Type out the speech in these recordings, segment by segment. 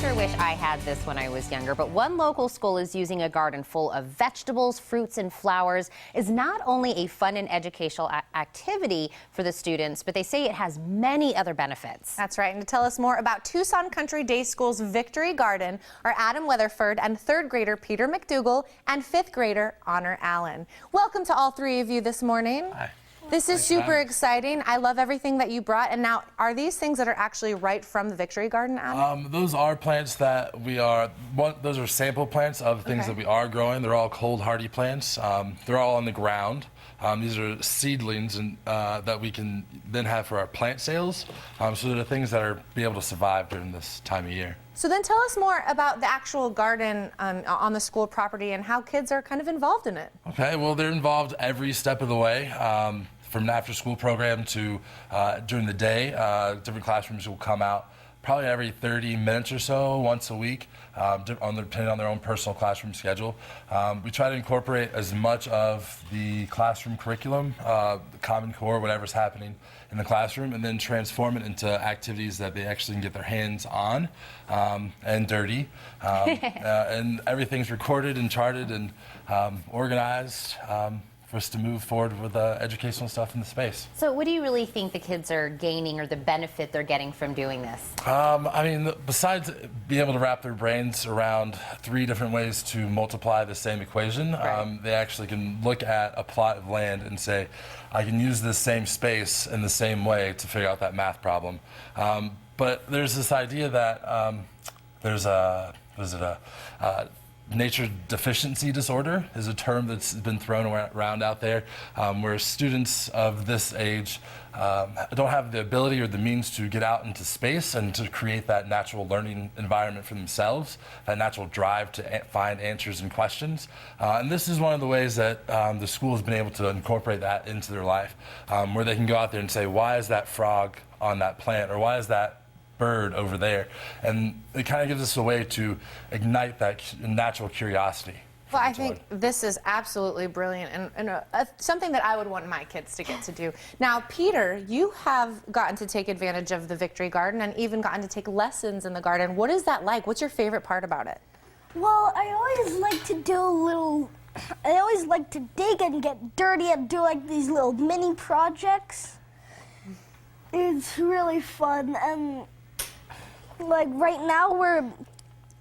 sure wish I had this when I was younger, but one local school is using a garden full of vegetables, fruits, and flowers. It's not only a fun and educational activity for the students, but they say it has many other benefits. That's right. And to tell us more about Tucson Country Day School's Victory Garden are Adam Weatherford and third grader Peter McDougall and fifth grader Honor Allen. Welcome to all three of you this morning. Hi. This is super exciting. I love everything that you brought. And now, are these things that are actually right from the Victory Garden, Adam? Those are plants that we are, those are sample plants of things that we are growing. They're all cold hardy plants. They're all on the ground. These are seedlings and, that we can then have for our plant sales. So they're the things that are be able to survive during this time of year. So then tell us more about the actual garden on the school property and how kids are kind of involved in it. Okay, well, they're involved every step of the way. From an after-school program to during the day, different classrooms will come out probably every 30 minutes or so, once a week, depending on their own personal classroom schedule. We try to incorporate as much of the classroom curriculum, the Common Core, whatever's happening in the classroom, and then transform it into activities that they actually can get their hands on and dirty. And everything's recorded and charted and organized. For us to move forward with educational stuff in the space. So what do you really think the kids are gaining or the benefit they're getting from doing this? I mean, besides being able to wrap their brains around 3 different ways to multiply the same equation, they actually can look at a plot of land and say, I can use this same space in the same way to figure out that math problem. But there's this idea that there's nature deficiency disorder is a term that's been thrown around out there, where students of this age don't have the ability or the means to get out into space and to create that natural learning environment for themselves, that natural drive to find answers and questions. And this is one of the ways that the school has been able to incorporate that into their life, where they can go out there and say, why is that frog on that plant, or why is that bird over there? And it kind of gives us a way to ignite that natural curiosity. Well, I think this is absolutely brilliant and something that I would want my kids to get to do. Now, Peter, you have gotten to take advantage of the Victory Garden and even gotten to take lessons in the garden. What is that like? What's your favorite part about it? Well, I always like to dig and get dirty and do like these little mini projects. It's really fun, and like right now we're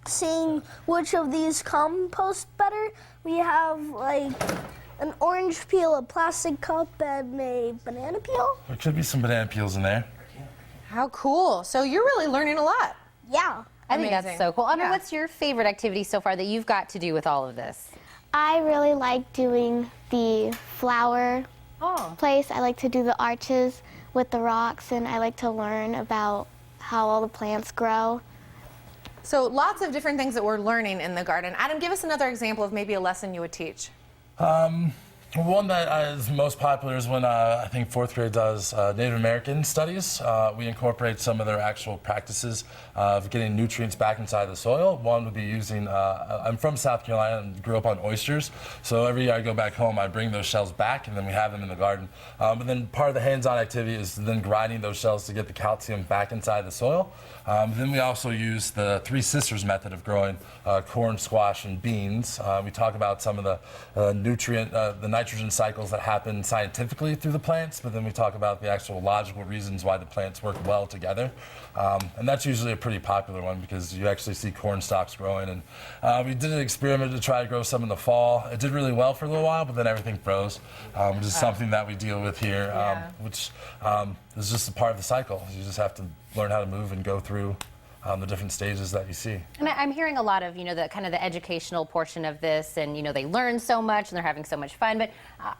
seeing which of these compost better. We have like an orange peel, a plastic cup, and a banana peel. There could be some banana peels in there. How cool. So you're really learning a lot. Yeah. I think that's so cool. Honor, what's your favorite activity so far that you've got to do with all of this? I really like doing the flower place. I like to do the arches with the rocks, and I like to learn about how all the plants grow. So lots of different things that we're learning in the garden. Adam, give us another example of maybe a lesson you would teach. One that is most popular is when I think 4th grade does Native American studies. We incorporate some of their actual practices of getting nutrients back inside the soil. One would be using, I'm from South Carolina and grew up on oysters, so every year I go back home, I bring those shells back and then we have them in the garden. But then part of the hands-on activity is then grinding those shells to get the calcium back inside the soil. Then we also use the 3 Sisters method of growing corn, squash, and beans. We talk about some of the the nitrogen cycles that happen scientifically through the plants, but then we talk about the actual logical reasons why the plants work well together. And that's usually a pretty popular one because you actually see corn stalks growing. And we did an experiment to try to grow some in the fall. It did really well for a little while, but then everything froze, which is something that we deal with here, which is just a part of the cycle. You just have to learn how to move and go through the different stages that you see. And I'm hearing a lot of, the kind of the educational portion of this, and, they learn so much and they're having so much fun. But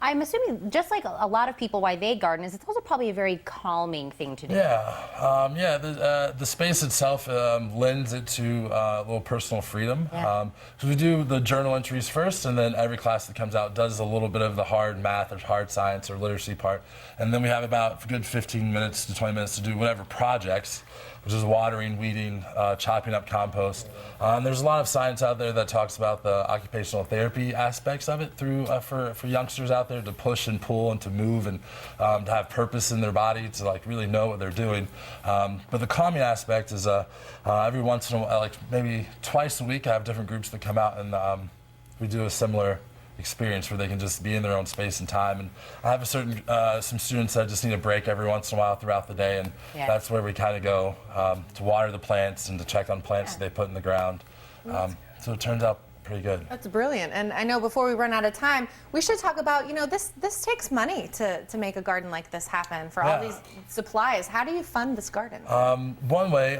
I'm assuming, just like a lot of people, why they garden is it's also probably a very calming thing to do. Yeah, the space itself lends it to a little personal freedom. So we do the journal entries first, and then every class that comes out does a little bit of the hard math or hard science or literacy part. And then we have about a good 15 minutes to 20 minutes to do whatever projects. which is watering, weeding, chopping up compost. There's a lot of science out there that talks about the occupational therapy aspects of it through for youngsters out there to push and pull and to move and to have purpose in their body, to like really know what they're doing. But the calming aspect is every once in a while, like maybe twice a week, I have different groups that come out and we do a similar experience where they can just be in their own space and time. And I have some students that just need a break every once in a while throughout the day, and that's where we kind of go to water the plants and to check on plants that they put in the ground. So it turns out pretty good. That's brilliant. And I know before we run out of time, we should talk about, this takes money to make a garden like this happen, for all these supplies. How do you fund this garden? One way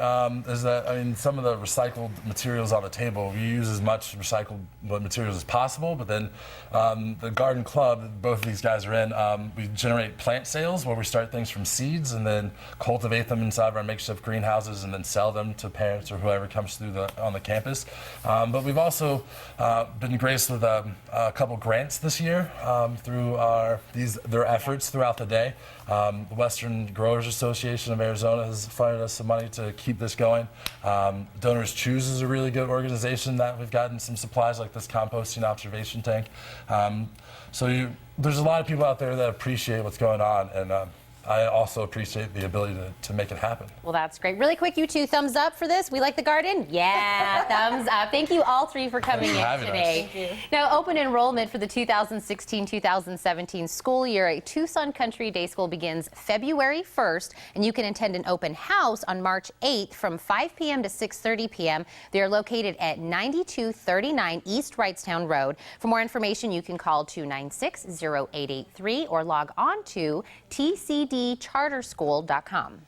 is that, some of the recycled materials on the table, we use as much recycled materials as possible, but then the garden club that both of these guys are in, we generate plant sales where we start things from seeds and then cultivate them inside of our makeshift greenhouses and then sell them to parents or whoever comes through on the campus. But we've also been graced with a couple grants this year through their efforts throughout the day. The Western Growers Association of Arizona has funded us some money to keep this going. Donors Choose is a really good organization that we've gotten some supplies like this composting observation tank. There's a lot of people out there that appreciate what's going on, and I also appreciate the ability to make it happen. Well, that's great. Really quick, you two, thumbs up for this? We like the garden? Yeah, thumbs up. Thank you all three for coming in today. Thank you. Now, open enrollment for the 2016-2017 school year at Tucson Country Day School begins February 1st, and you can attend an open house on March 8th from 5 p.m. to 6:30 p.m. They are located at 9239 East Wrightstown Road. For more information, you can call 296-0883 or log on to tcdcharterschool.com.